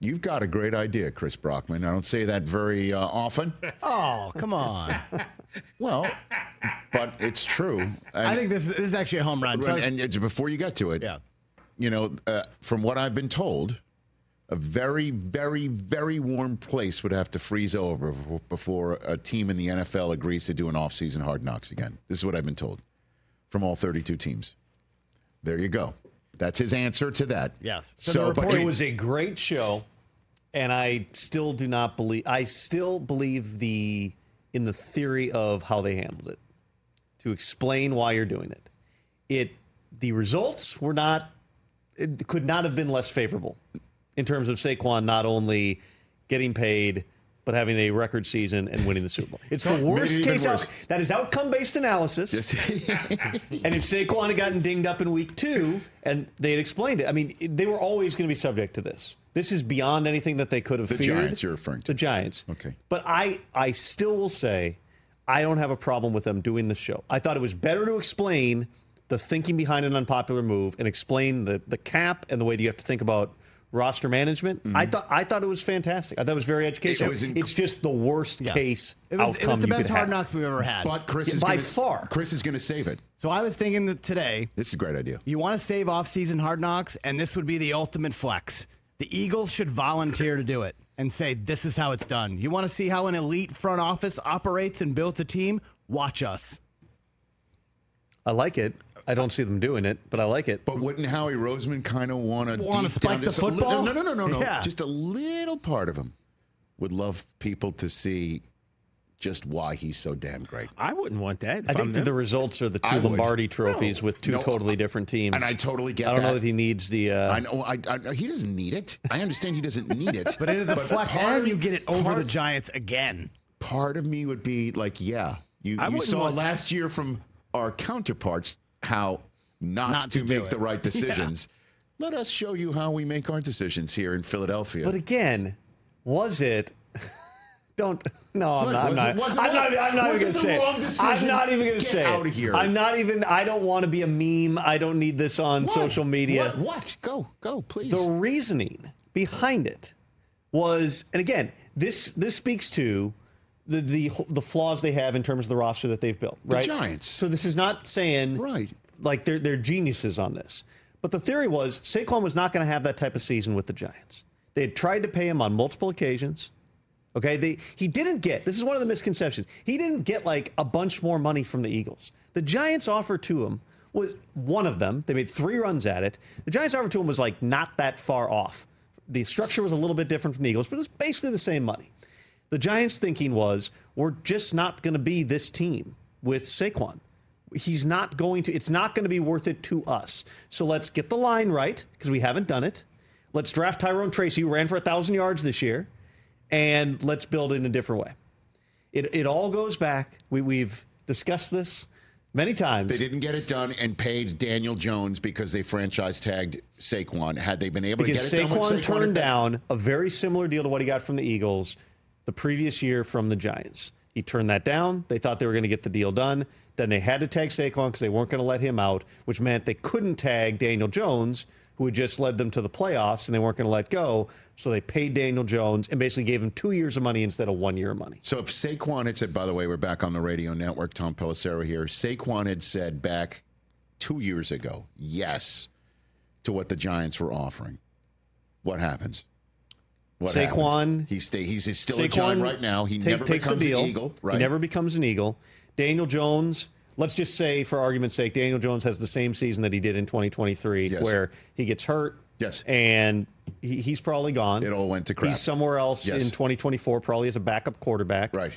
You've got a great idea, Chris Brockman. I don't say that very often. Oh, come on. Well, but it's true. And, I think this is actually a home run. So and before you get to it, yeah. From what I've been told, a very, very, very warm place would have to freeze over before a team in the NFL agrees to do an offseason Hard Knocks again. This is what I've been told from all 32 teams. There you go. That's his answer to that. Yes. But it was a great show, and I still do not believe. I still believe in the theory of how they handled it. To explain why you're doing it, the results were not. It could not have been less favorable in terms of Saquon not only getting paid, but having a record season and winning the Super Bowl. It's the worst case outcome. That is outcome-based analysis. Yes. And if Saquon had gotten dinged up in week 2 and they had explained it, I mean, they were always going to be subject to this. This is beyond anything that they could have feared. The Giants you're referring to. The Giants. Okay. But I still will say I don't have a problem with them doing this show. I thought it was better to explain the thinking behind an unpopular move and explain the cap and the way that you have to think about roster management. Mm-hmm. I thought it was fantastic. I thought it was very educational. It's just the worst case outcome. It was the best Hard Knocks we've ever had. But Chris is Chris is going to save it. So I was thinking that today. This is a great idea. You want to save off-season Hard Knocks, and this would be the ultimate flex. The Eagles should volunteer to do it and say, this is how it's done. You want to see how an elite front office operates and builds a team? Watch us. I like it. I don't see them doing it, but I like it. But wouldn't Howie Roseman kind of want to spike the football? No. Yeah. Just a little part of him would love people to see just why he's so damn great. I wouldn't want that. I think that the results are the two Lombardi trophies with two totally different teams. And I totally get that. I don't know that he needs the... I know. He doesn't need it. I understand he doesn't need it. But it is a flex, and you get it over the Giants again. Part of me would be like, yeah, you saw last year from our counterparts how not to make the right decisions. Yeah. Let us show you how we make our decisions here in Philadelphia. But again, was it? I'm not even going to say it. I'm not even going to say it. Out of here. I don't want to be a meme. I don't need this on social media. What? Go, please. The reasoning behind it was, and again, this speaks to the flaws they have in terms of the roster that they've built. Right? The Giants. So this is not saying like they're geniuses on this. But the theory was Saquon was not going to have that type of season with the Giants. They had tried to pay him on multiple occasions. Okay, he didn't get, this is one of the misconceptions, he didn't get like a bunch more money from the Eagles. The Giants' offer to him was one of them. They made 3 runs at it. The Giants' offer to him was like not that far off. The structure was a little bit different from the Eagles, but it was basically the same money. The Giants' thinking was, we're just not going to be this team with Saquon. It's not going to be worth it to us. So let's get the line right, because we haven't done it. Let's draft Tyrone Tracy, who ran for 1,000 yards this year, and let's build it in a different way. It all goes back. We've discussed this many times. They didn't get it done and paid Daniel Jones because they franchise tagged Saquon. Had they been able to get it done with Saquon turned down a very similar deal to what he got from the Eagles the previous year from the Giants. He turned that down. They thought they were going to get the deal done. Then they had to tag Saquon because they weren't going to let him out, which meant they couldn't tag Daniel Jones, who had just led them to the playoffs, and they weren't going to let go. So they paid Daniel Jones and basically gave him 2 years of money instead of 1 year of money. So if Saquon had said, by the way, we're back on the radio network, Tom Pelissero here. Saquon had said back 2 years ago, yes, to what the Giants were offering. What happens? Saquon, he's still a Giant right now. He never becomes an Eagle. Right? He never becomes an Eagle. Daniel Jones, let's just say, for argument's sake, Daniel Jones has the same season that he did in 2023, where he gets hurt. Yes. And he's probably gone. It all went to crap. He's somewhere else in 2024, probably as a backup quarterback. Right.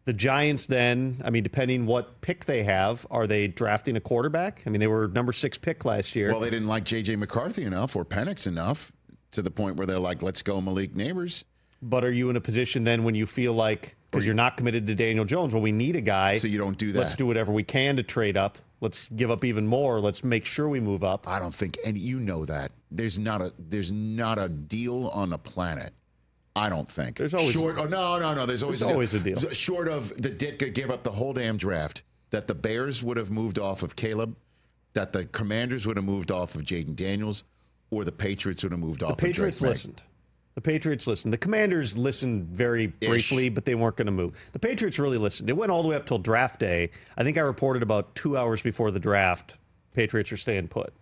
The Giants then, I mean, depending what pick they have, are they drafting a quarterback? I mean, they were number 6 pick last year. Well, they didn't like J.J. McCarthy enough or Penix enough to the point where they're like, let's go Malik Neighbors. But are you in a position then when you feel like, because you're not committed to Daniel Jones, well, we need a guy. So you don't do that. Let's do whatever we can to trade up. Let's give up even more. Let's make sure we move up. I don't think, and you know that. There's not a deal on the planet. I don't think. There's always no. There's always a deal. Short of the Ditka gave up the whole damn draft, that the Bears would have moved off of Caleb, that the Commanders would have moved off of Jaden Daniels, or the Patriots would have moved off of Drake May. The Patriots listened. The Patriots listened. The Commanders listened very briefly, but they weren't going to move. The Patriots really listened. It went all the way up till draft day. I think I reported about 2 hours before the draft, Patriots are staying put,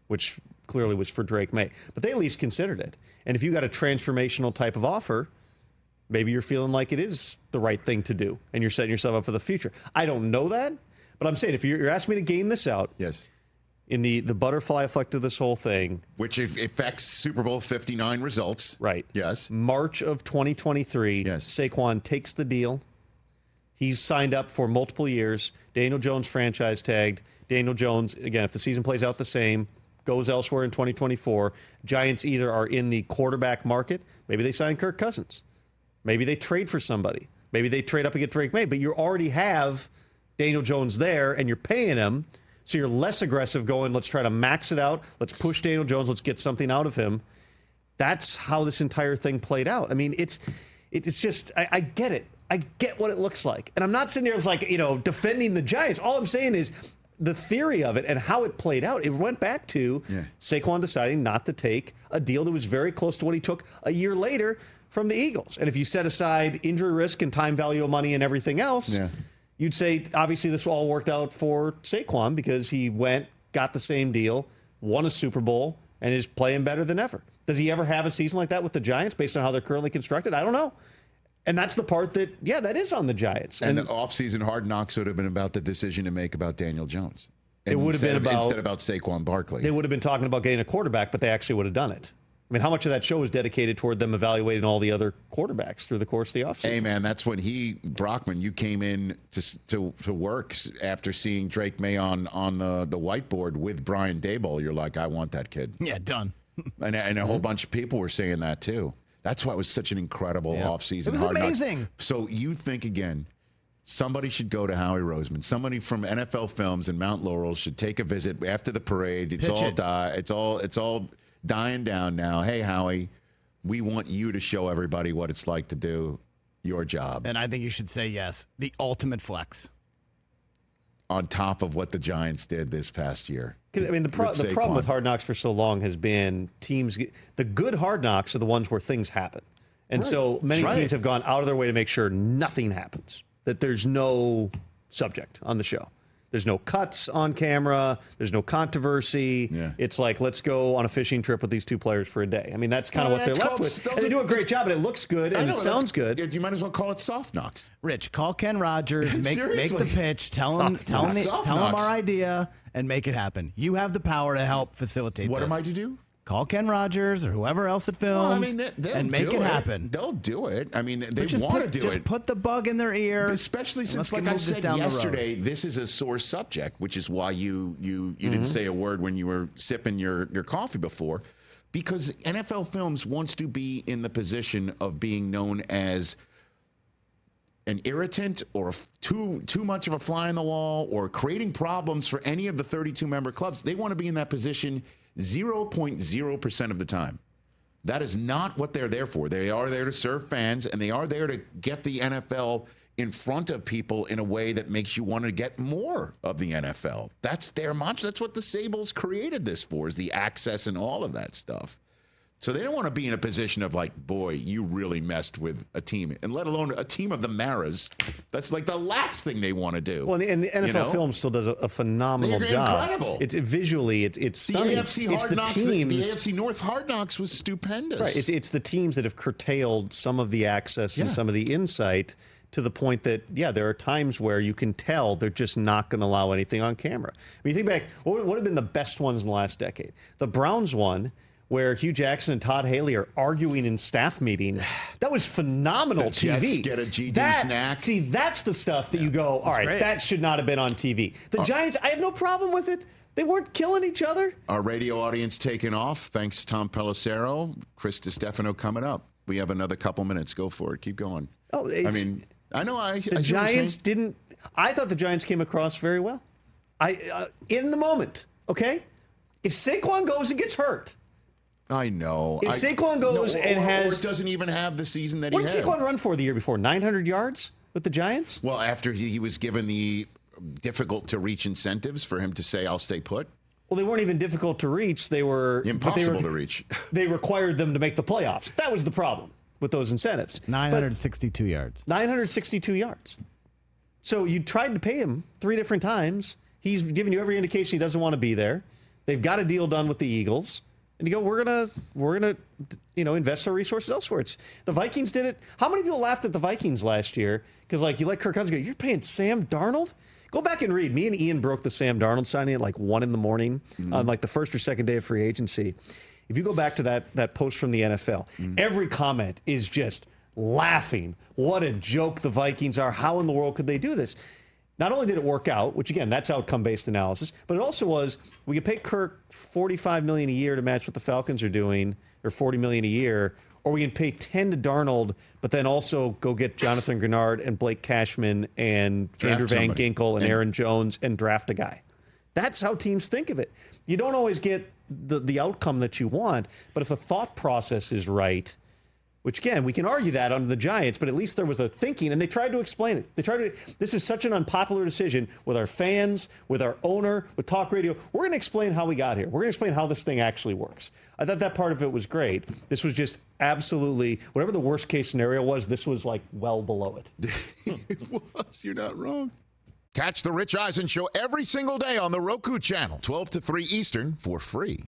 which clearly was for Drake May. But they at least considered it. And if you got a transformational type of offer, maybe you're feeling like it is the right thing to do, and you're setting yourself up for the future. I don't know that, but I'm saying if you're asking me to game this out, yes, in the butterfly effect of this whole thing, which affects Super Bowl 59 results, right? Yes, March of 2023. Yes, Saquon takes the deal. He's signed up for multiple years. Daniel Jones franchise tagged. Daniel Jones, again, if the season plays out the same, goes elsewhere in 2024. Giants either are in the quarterback market. Maybe they sign Kirk Cousins. Maybe they trade for somebody. Maybe they trade up and get Drake May. But you already have Daniel Jones there, and you're paying him. So you're less aggressive going, let's try to max it out. Let's push Daniel Jones. Let's get something out of him. That's how this entire thing played out. I mean, it's just, I get it. I get what it looks like. And I'm not sitting here as like, defending the Giants. All I'm saying is the theory of it and how it played out. It went back to Saquon deciding not to take a deal that was very close to what he took a year later from the Eagles. And if you set aside injury risk and time value of money and everything else, you'd say, obviously, this all worked out for Saquon because he went, got the same deal, won a Super Bowl, and is playing better than ever. Does he ever have a season like that with the Giants based on how they're currently constructed? I don't know. And that's the part that, that is on the Giants. And the offseason Hard Knocks would have been about the decision to make about Daniel Jones. It would have been instead about Saquon Barkley. They would have been talking about getting a quarterback, but they actually would have done it. I mean, how much of that show was dedicated toward them evaluating all the other quarterbacks through the course of the offseason? Hey, man, that's when Brockman, you came in to work after seeing Drake May on the whiteboard with Brian Daboll. You're like, I want that kid. Yeah, done. And a whole bunch of people were saying that, too. That's why it was such an incredible offseason. It was amazing. So you think, again, somebody should go to Howie Roseman. Somebody from NFL Films and Mount Laurel should take a visit after the parade. It's all dying down now. Hey, Howie, we want you to show everybody what it's like to do your job. And I think you should say yes. The ultimate flex. On top of what the Giants did this past year. I mean, the problem with Hard Knocks for so long has been the good Hard Knocks are the ones where things happen. And so many teams have gone out of their way to make sure nothing happens, that there's no subject on the show. There's no cuts on camera. There's no controversy. Yeah. It's like, let's go on a fishing trip with these two players for a day. I mean, that's kind of what they're left with. And they do a great job, and it looks good, and it sounds good. You might as well call it soft knocks. Rich, call Ken Rogers, make the pitch, tell him our idea, and make it happen. You have the power to help facilitate this. What am I to do? Call Ken Rogers or whoever else at Films and make it happen. They'll do it. I mean, they want to do it. Just put the bug in their ear. Especially since, like I said yesterday, this is a sore subject, which is why you didn't say a word when you were sipping your coffee before. Because NFL Films wants to be in the position of being known as an irritant or too much of a fly on the wall or creating problems for any of the 32-member clubs. They want to be in that position 0.0% of the time. That is not what they're there for. They are there to serve fans, and they are there to get the NFL in front of people in a way that makes you want to get more of the NFL. That's their mantra. That's what the Sables created this for, is the access and all of that stuff. So they don't want to be in a position of like, boy, you really messed with a team, and let alone a team of the Maras. That's like the last thing they want to do. Well, and the NFL Film still does a phenomenal job. Incredible. It's visually, it's stunning. The AFC North Hard Knocks was stupendous. Right. It's the teams that have curtailed some of the access and some of the insight to the point that, there are times where you can tell they're just not going to allow anything on camera. I mean, you think back, what would have been the best ones in the last decade? The Browns one, where Hugh Jackson and Todd Haley are arguing in staff meetings. That was phenomenal TV. Get a GD snack. See, that's the stuff that you go, all right, that should not have been on TV. The Giants, I have no problem with it. They weren't killing each other. Our radio audience taking off. Thanks, Tom Pelissero. Chris DiStefano coming up. We have another couple minutes. Go for it. Keep going. Oh, I know. The Giants didn't. I thought the Giants came across very well. In the moment, okay? If Saquon goes and gets hurt, I know. If Saquon goes or doesn't even have the season that he had. What did Saquon run for the year before? 900 yards with the Giants? Well, after he was given the difficult to reach incentives for him to say, I'll stay put. Well, they weren't even difficult to reach. They were impossible to reach. They required them to make the playoffs. That was the problem with those incentives. 962 yards. 962 yards. So you tried to pay him 3 different times. He's given you every indication he doesn't want to be there. They've got a deal done with the Eagles. And you go, we're gonna invest our resources elsewhere. The Vikings did it. How many people laughed at the Vikings last year? Because you let Kirk Cousins go, you're paying Sam Darnold? Go back and read. Me and Ian broke the Sam Darnold signing at 1 in the morning on the first or second day of free agency. If you go back to that post from the NFL, every comment is just laughing. What a joke the Vikings are. How in the world could they do this? Not only did it work out, which again, that's outcome-based analysis, but it also was, we could pay Kirk $45 million a year to match what the Falcons are doing, or $40 million a year, or we can pay 10 to Darnold, but then also go get Jonathan Grenard and Blake Cashman and Andrew Van Ginkel and Aaron Jones and draft a guy. That's how teams think of it. You don't always get the outcome that you want, but if the thought process is right, which again, we can argue that under the Giants, but at least there was a thinking, and they tried to explain it. This is such an unpopular decision with our fans, with our owner, with talk radio. We're going to explain how we got here. We're going to explain how this thing actually works. I thought that part of it was great. This was just absolutely, whatever the worst case scenario was, this was well below it. It was. You're not wrong. Catch the Rich Eisen Show every single day on the Roku channel, 12 to 3 Eastern, for free.